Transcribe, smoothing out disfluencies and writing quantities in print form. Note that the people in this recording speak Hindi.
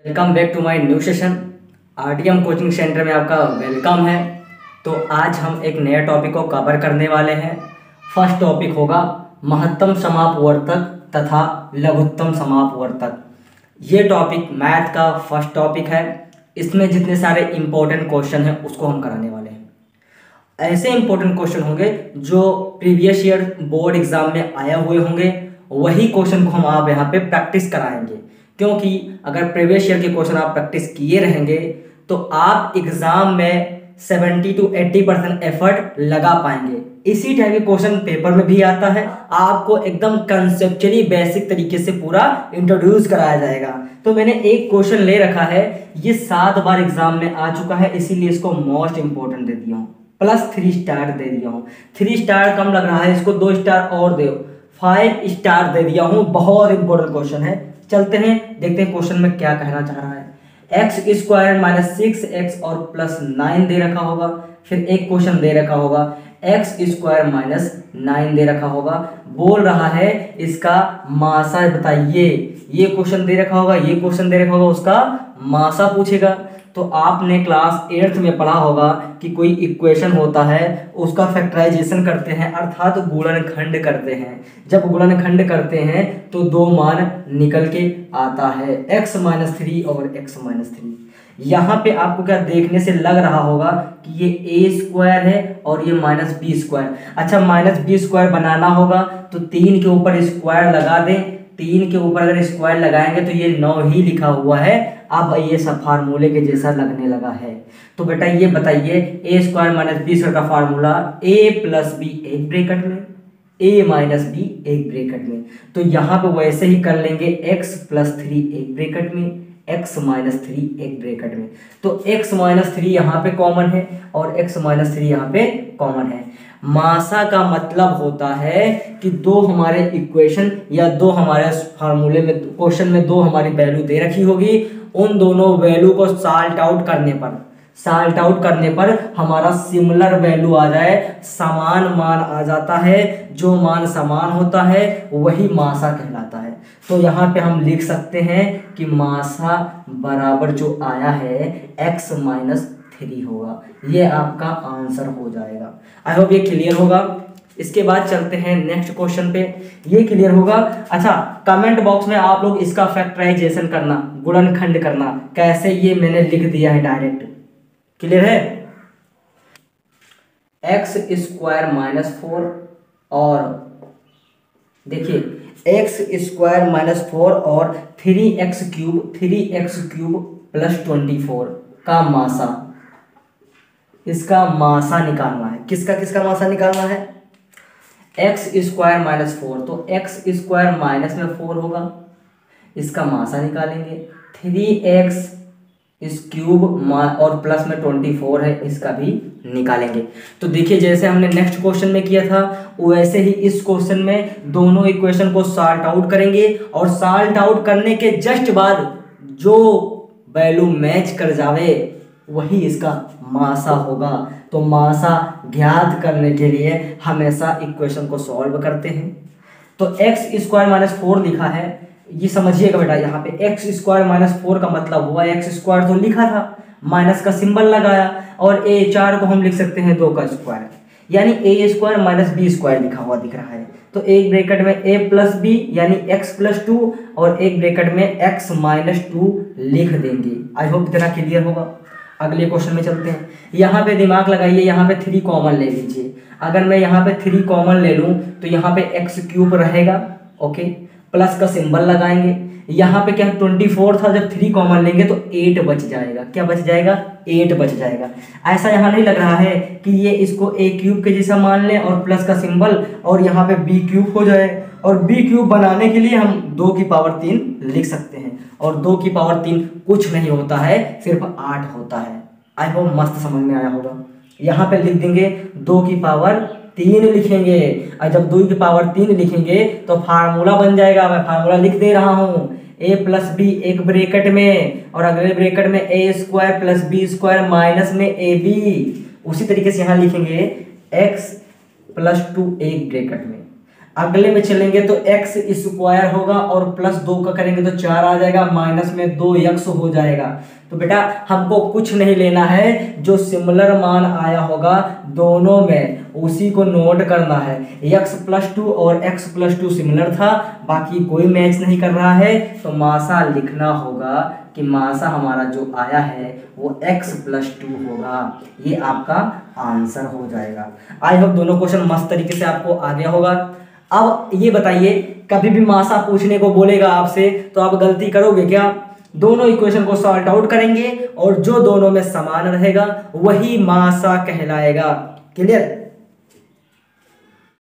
Welcome back to my new session. RTM coaching centre में आपका वेलकम है। तो आज हम एक नए टॉपिक को कवर करने वाले हैं। फर्स्ट टॉपिक होगा महत्तम समापवर्तक तथा लघुत्तम समापवर्तक। ये टॉपिक मैथ का फर्स्ट टॉपिक है। इसमें जितने सारे इंपॉर्टेंट क्वेश्चन हैं उसको हम कराने वाले हैं। ऐसे इंपॉर्टेंट क्वेश्चन होंगे जो प्रीवियस ईयर बोर्ड एग्जाम में आए हुए होंगे, वही क्वेश्चन को हम आप यहाँ पे प्रैक्टिस कराएंगे। क्योंकि अगर प्रीवियस ईयर के क्वेश्चन आप प्रैक्टिस किए रहेंगे तो आप एग्जाम में 70 to 80% एफर्ट लगा पाएंगे। इसी टाइप के क्वेश्चन पेपर में भी आता है। आपको एकदम कंसेप्चुअली बेसिक तरीके से पूरा इंट्रोड्यूस कराया जाएगा। तो मैंने एक क्वेश्चन ले रखा है, ये 7 बार एग्जाम में आ चुका है, इसीलिए इसको मोस्ट इंपॉर्टेंट दे दिया हूँ, +3 स्टार दे दिया हूँ। 3 स्टार कम लग रहा है, इसको 2 स्टार और दो, 5 स्टार दे दिया हूँ। बहुत इंपॉर्टेंट क्वेश्चन है। चलते हैं देखते हैं क्वेश्चन में क्या कहना चाह रहा है। x² - 6x और +9 दे रखा होगा। फिर एक क्वेश्चन दे रखा होगा x² - 9 दे रखा होगा। बोल रहा है इसका मासा बताइए। ये क्वेश्चन दे रखा होगा, ये क्वेश्चन दे रखा होगा, उसका मासा पूछेगा। तो आपने क्लास 8th में पढ़ा होगा कि कोई इक्वेशन होता है, उसका फैक्टराइजेशन करते हैं, अर्थात गुणनखंड करते हैं। जब गुणनखंड करते हैं तो 2 मान निकल के आता है, x - 3 और x - 3। यहाँ पे आपको क्या देखने से लग रहा होगा कि ये a² है और ये -b²। अच्छा, -b² बनाना होगा तो 3 के ऊपर स्क्वायर लगा दें। 3 के ऊपर अगर स्क्वायर लगाएंगे तो ये 9 ही लिखा हुआ है। अब ये सब फार्मूले के जैसा लगने लगा है। तो बेटा ये बताइए, a² - b² का फार्मूला a + b एक ब्रैकेट में, a - b एक ब्रैकेट में। तो यहाँ पे वैसे ही कर लेंगे, x + 3 एक ब्रैकेट में, x - 3 एक ब्रैकेट में। तो x - 3 यहाँ पे कॉमन है और x - 3 यहाँ पे कॉमन है। मासा का मतलब होता है कि दो हमारे इक्वेशन या दो हमारे फार्मूले में, क्वेश्चन में दो हमारी वैल्यू दे रखी होगी, उन दोनों वैल्यू को सॉल्ट आउट करने पर हमारा सिमिलर वैल्यू आ जाए, समान मान आ जाता है। जो मान समान होता है वही मासा कहलाता है। तो यहाँ पे हम लिख सकते हैं कि मासा बराबर जो आया है x - 3 होगा। ये आपका आंसर हो जाएगा। आई होप ये क्लियर होगा। इसके बाद चलते हैं नेक्स्ट क्वेश्चन पे। ये क्लियर होगा। अच्छा, कमेंट बॉक्स में आप लोग इसका फैक्टराइजेशन करना, गुणनखंड करना कैसे, ये मैंने लिख दिया है डायरेक्ट। क्लियर है? x² - 4 और देखिए x² - 4 और 3x³ + 24 का मासा, इसका मासा निकालना है। किसका किसका मासा निकालना है? x² - 4, तो x² माइनस में 4 होगा, इसका मासा निकालेंगे। 3x³ और प्लस में 24 है, इसका भी निकालेंगे। तो देखिए जैसे हमने नेक्स्ट क्वेश्चन में किया था वैसे ही इस क्वेश्चन में दोनों इक्वेशन को सॉल्ट आउट करेंगे और सॉल्ट आउट करने के जस्ट बाद जो वैल्यू मैच कर जावे वही इसका मासा होगा। तो मासा ज्ञात करने के लिए हमेशा इक्वेशन को सॉल्व करते हैं। तो x² - 4 लिखा है, ये समझिएगा बेटा। यहाँ पे x² - 4 का मतलब हुआ, x² तो लिखा था, माइनस का सिंबल लगाया, और a4 को हम लिख सकते हैं 2 का स्क्वायर, यानी a² - b² लिखा हुआ दिख रहा है। तो एक ब्रैकेट में a + b यानी x + 2 और एक ब्रैकेट में x - 2 लिख देंगे। आई होप इतना क्लियर होगा। अगले क्वेश्चन में चलते हैं। यहाँ पे दिमाग लगाइए, यहाँ पे 3 कॉमन ले लीजिए। अगर मैं यहाँ पे 3 कॉमन ले लूँ तो यहाँ पे x³ रहेगा, ओके, प्लस का सिंबल लगाएंगे। यहाँ पे क्या 24 था, जब 3 कॉमन लेंगे तो 8 बच जाएगा। क्या बच जाएगा? 8 बच जाएगा। ऐसा यहाँ नहीं लग रहा है कि ये इसको a³ के जैसा मान लें और प्लस का सिंबल और यहाँ पे b³ हो जाए, और b³ बनाने के लिए हम 2 की पावर 3 लिख सकते हैं, और 2 की पावर 3 कुछ नहीं होता है, सिर्फ 8 होता है। आई होप मस्त समझ में आया होगा। यहाँ पे लिख देंगे 2 की पावर 3 लिखेंगे, और जब 2 की पावर 3 लिखेंगे तो फार्मूला बन जाएगा। मैं फार्मूला लिख दे रहा हूँ, a + b एक ब्रैकेट में और अगले ब्रैकेट में a² + b² माइनस में ab। उसी तरीके से यहाँ लिखेंगे x + 2 एक ब्रैकेट में। अगले में चलेंगे तो एक्स स्क्वायर होगा और प्लस 2 का करेंगे तो 4 आ जाएगा, माइनस में 2x हो जाएगा। तो बेटा हमको कुछ नहीं लेना है, जो सिमिलर मान आया होगा दोनों में उसी को नोट करना है। x+2 और x+2 सिमिलर था, बाकी कोई मैच नहीं कर रहा है, तो मासा लिखना होगा कि मासा हमारा जो आया है वो x+2 होगा। ये आपका आंसर हो जाएगा। आई होप दोनों क्वेश्चन मस्त तरीके से आपको आ गया होगा। अब ये बताइए, कभी भी मासा पूछने को बोलेगा आपसे तो आप गलती करोगे क्या? दोनों इक्वेशन को सॉल्ट आउट करेंगे और जो दोनों में समान रहेगा वही मासा कहलाएगा। क्लियर?